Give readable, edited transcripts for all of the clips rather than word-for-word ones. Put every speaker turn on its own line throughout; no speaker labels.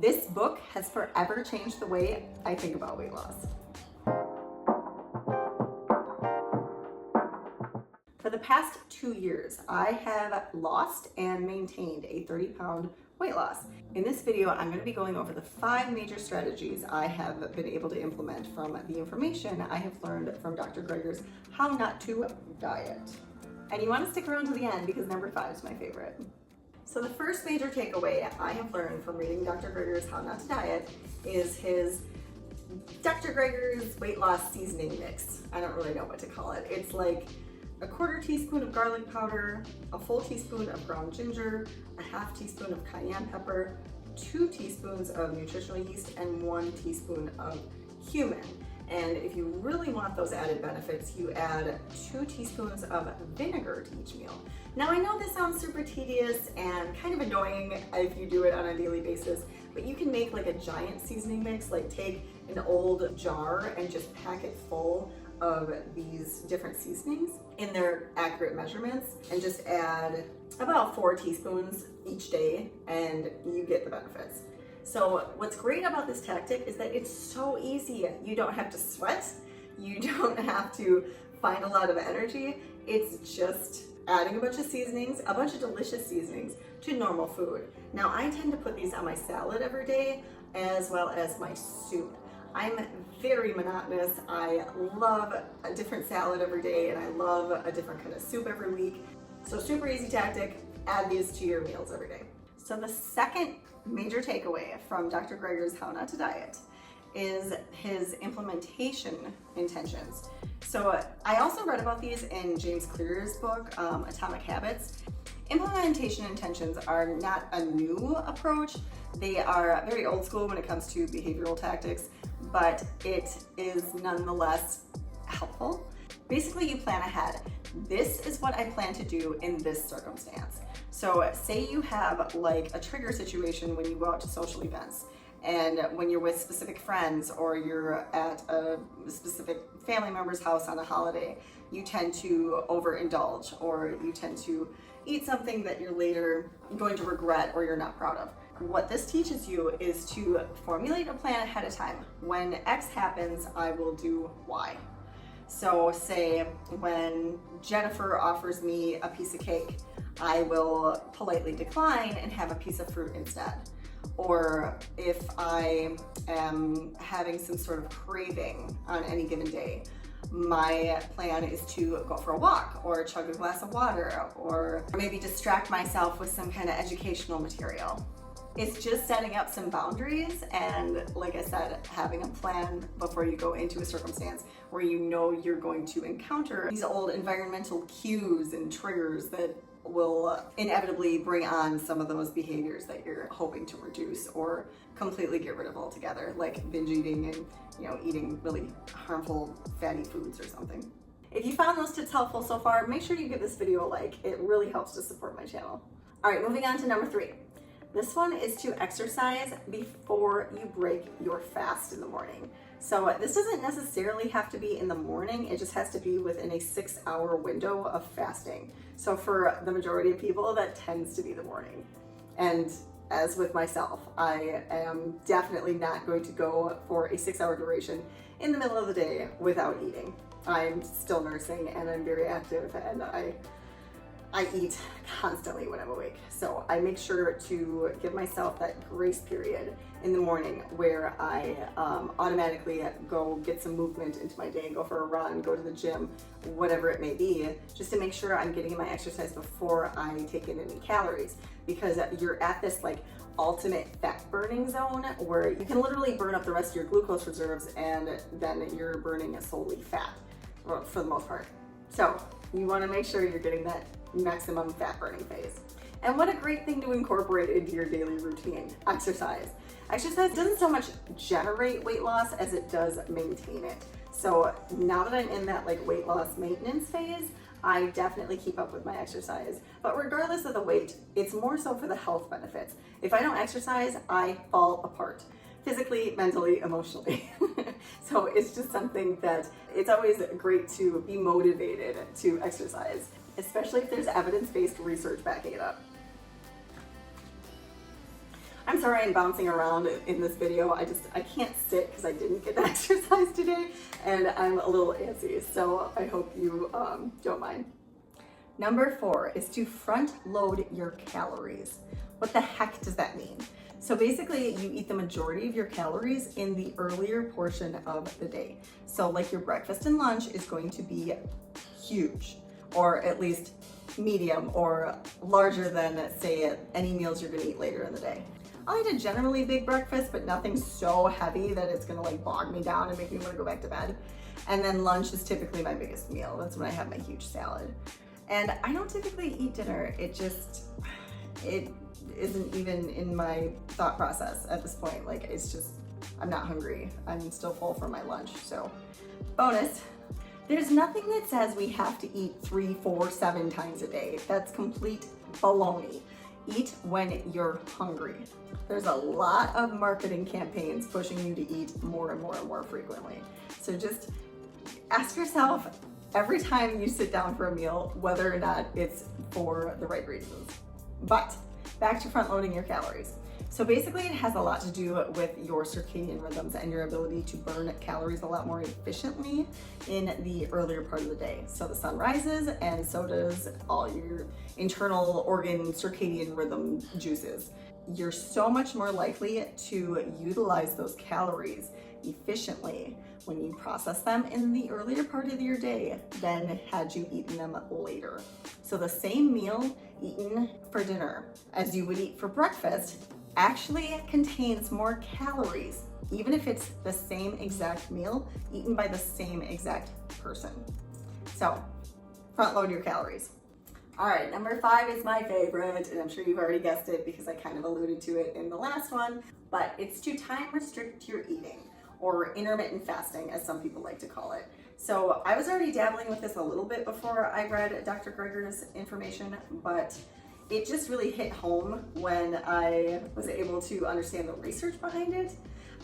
This book has forever changed the way I think about weight loss. For the past 2 years, I have lost and maintained a 30-pound weight loss. In this video, I'm going to be going over the 5 major strategies I have been able to implement from the information I have learned from Dr. GREGER'S How Not to Diet. And you want to stick around to the end because number 5 is my favorite. So the first major takeaway I have learned from reading Dr. GREGER'S How Not to Diet is his Dr. GREGER'S weight loss seasoning mix. I don't really know what to call it. It's like a 1/4 teaspoon of garlic powder, a full teaspoon of ground ginger, a 1/2 teaspoon of cayenne pepper, 2 teaspoons of nutritional yeast, and 1 teaspoon of cumin. And if you really want those added benefits, you add 2 teaspoons of vinegar to each meal. Now I know this sounds super tedious and kind of annoying if you do it on a daily basis, but you can make like a giant seasoning mix, like take an old jar and just pack it full of these different seasonings in their accurate measurements and just add about 4 teaspoons each day and you get the benefits. So what's great about this tactic is that it's so easy. You don't have to sweat. You don't have to find a lot of energy. It's just adding a bunch of seasonings, a bunch of delicious seasonings to normal food. Now I tend to put these on my salad every day as well as my soup. I'm very monotonous. I love a different salad every day and I love a different kind of soup every week. So super easy tactic, add these to your meals every day. So the second major takeaway from Dr. GREGER'S How Not to Diet is his implementation intentions. So I also read about these in James Clear's book, Atomic Habits. Implementation intentions are not a new approach. They are very old school when it comes to behavioral tactics, but it is nonetheless helpful. Basically, you plan ahead. This is what I plan to do in this circumstance. So say you have like a trigger situation when you go out to social events and when you're with specific friends or you're at a specific family member's house on a holiday, you tend to overindulge or you tend to eat something that you're later going to regret or you're not proud of. What this teaches you is to formulate a plan ahead of time. When X happens, I will do Y. So say when Jennifer offers me a piece of cake, I will politely decline and have a piece of fruit instead. Or if I am having some sort of craving on any given day, my plan is to go for a walk or chug a glass of water or maybe distract myself with some kind of educational material. It's just setting up some boundaries and, like I said, having a plan before you go into a circumstance where you know you're going to encounter these old environmental cues and triggers that will inevitably bring on some of those behaviors that you're hoping to reduce or completely get rid of altogether, like binge eating and eating really harmful fatty foods or something. If you found those tips helpful so far, make sure you give this video a like. It really helps to support my channel. All right, moving on to number 3. This one is to exercise before you break your fast in the morning. So this doesn't necessarily have to be in the morning, it just has to be within a 6-hour window of fasting. So for the majority of people, that tends to be the morning. And as with myself, I am definitely not going to go for a 6-hour duration in the middle of the day without eating. I'm still nursing and I'm very active and I eat constantly when I'm awake. So I make sure to give myself that grace period in the morning where I automatically go get some movement into my day, go for a run, go to the gym, whatever it may be, just to make sure I'm getting in my exercise before I take in any calories. Because you're at this like ultimate fat burning zone where you can literally burn up the rest of your glucose reserves and then you're burning solely fat for the most part. So you want to make sure you're getting that maximum fat burning phase. And what a great thing to incorporate into your daily routine, exercise. Exercise doesn't so much generate weight loss as it does maintain it. So now that I'm in that like weight loss maintenance phase, I definitely keep up with my exercise. But regardless of the weight, it's more so for the health benefits. If I don't exercise, I fall apart. Physically, mentally, emotionally. So it's just something that it's always great to be motivated to exercise, especially if there's evidence-based research backing it up. I'm sorry I'm bouncing around in this video. I can't sit because I didn't get exercise today and I'm a little antsy, so I hope you don't mind. Number 4 is to front load your calories. What the heck does that mean? So basically you eat the majority of your calories in the earlier portion of the day. So like your breakfast and lunch is going to be huge, or at least medium or larger than, say, any meals you're gonna eat later in the day. I'll eat a generally big breakfast, but nothing so heavy that it's gonna like bog me down and make me wanna go back to bed. And then lunch is typically my biggest meal. That's when I have my huge salad. And I don't typically eat dinner. It isn't even in my thought process at this point. Like, it's just, I'm not hungry. I'm still full from my lunch. So bonus, there's nothing that says we have to eat 3, 4, 7 times a day. That's complete baloney. Eat when you're hungry. There's a lot of marketing campaigns pushing you to eat more and more and more frequently. So just ask yourself every time you sit down for a meal whether or not it's for the right reasons. But back to front loading your calories. So basically it has a lot to do with your circadian rhythms and your ability to burn calories a lot more efficiently in the earlier part of the day. So the sun rises and so does all your internal organ circadian rhythm juices. You're so much more likely to utilize those calories efficiently when you process them in the earlier part of your day than had you eaten them later. So the same meal eaten for dinner as you would eat for breakfast actually contains more calories, even if it's the same exact meal eaten by the same exact person. So front load your calories. All right, number 5 is my favorite, and I'm sure you've already guessed it because I kind of alluded to it in the last one, but it's to time restrict your eating, or intermittent fasting, as some people like to call it. So I was already dabbling with this a little bit before I read Dr. GREGER'S information, but it just really hit home when I was able to understand the research behind it.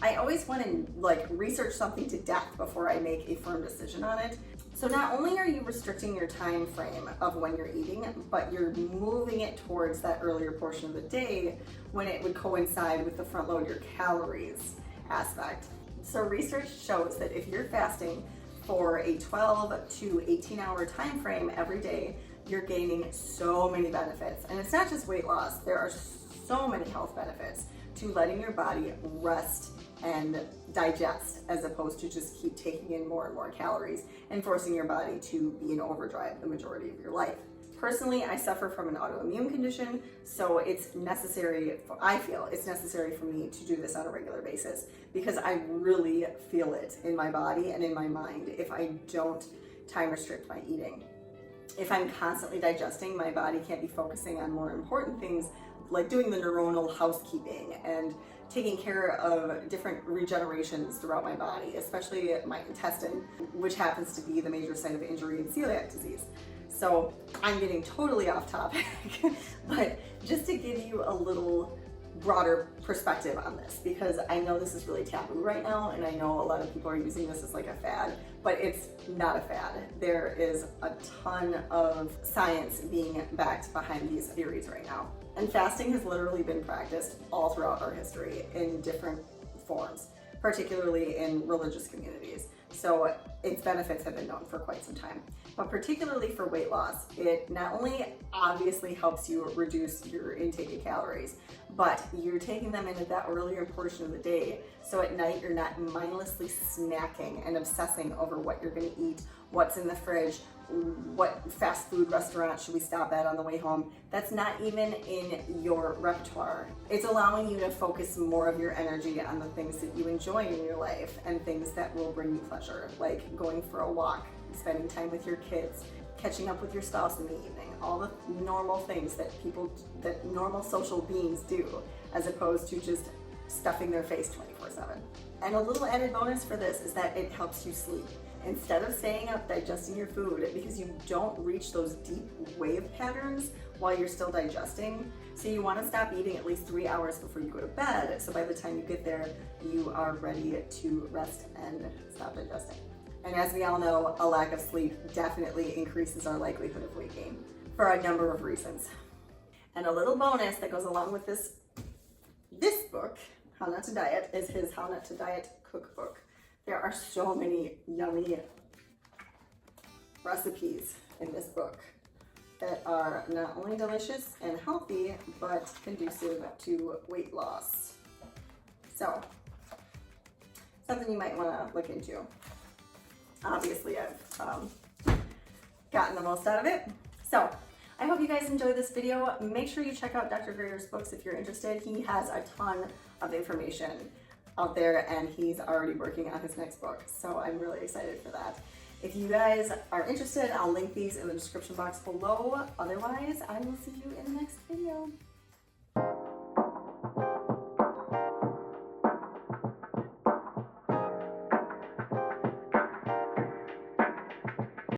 I always want to research something to death before I make a firm decision on it. So not only are you restricting your time frame of when you're eating, but you're moving it towards that earlier portion of the day when it would coincide with the front load your calories aspect. So research shows that if you're fasting for a 12 to 18 hour time frame every day, you're gaining so many benefits. And it's not just weight loss, there are so many health benefits to letting your body rest and digest, as opposed to just keep taking in more and more calories and forcing your body to be in overdrive the majority of your life. Personally, I suffer from an autoimmune condition, so it's necessary, I feel it's necessary for me to do this on a regular basis because I really feel it in my body and in my mind if I don't time restrict my eating. If I'm constantly digesting, my body can't be focusing on more important things like doing the neuronal housekeeping and taking care of different regenerations throughout my body, especially my intestine, which happens to be the major site of injury in celiac disease. So I'm getting totally off topic, but just to give you a little broader perspective on this, because I know this is really taboo right now, and I know a lot of people are using this as like a fad, but it's not a fad. There is a ton of science being backed behind these theories right now. And fasting has literally been practiced all throughout our history in different forms, particularly in religious communities. So its benefits have been known for quite some time. But particularly for weight loss, it not only obviously helps you reduce your intake of calories, but you're taking them in at that earlier portion of the day. So at night, you're not mindlessly snacking and obsessing over what you're gonna eat, what's in the fridge, what fast food restaurant should we stop at on the way home. That's not even in your repertoire. It's allowing you to focus more of your energy on the things that you enjoy in your life and things that will bring you pleasure, like going for a walk, spending time with your kids, catching up with your spouse in the evening, all the normal things that normal social beings do, as opposed to just stuffing their face 24/7. And a little added bonus for this is that it helps you sleep. Instead of staying up digesting your food, because you don't reach those deep wave patterns while you're still digesting, so you want to stop eating at least 3 hours before you go to bed, so by the time you get there, you are ready to rest and stop digesting. And as we all know, a lack of sleep definitely increases our likelihood of weight gain for a number of reasons. And a little bonus that goes along with this this book, How Not to Diet, is his How Not to Diet cookbook. There are so many yummy recipes in this book that are not only delicious and healthy, but conducive to weight loss. So, something you might want to look into. Obviously, I've gotten the most out of it. So, I hope you guys enjoyed this video. Make sure you check out Dr. GREGER'S books if you're interested. He has a ton of information out there, and he's already working on his next book. So I'm really excited for that. If you guys are interested, I'll link these in the description box below. Otherwise, I will see you in the next video.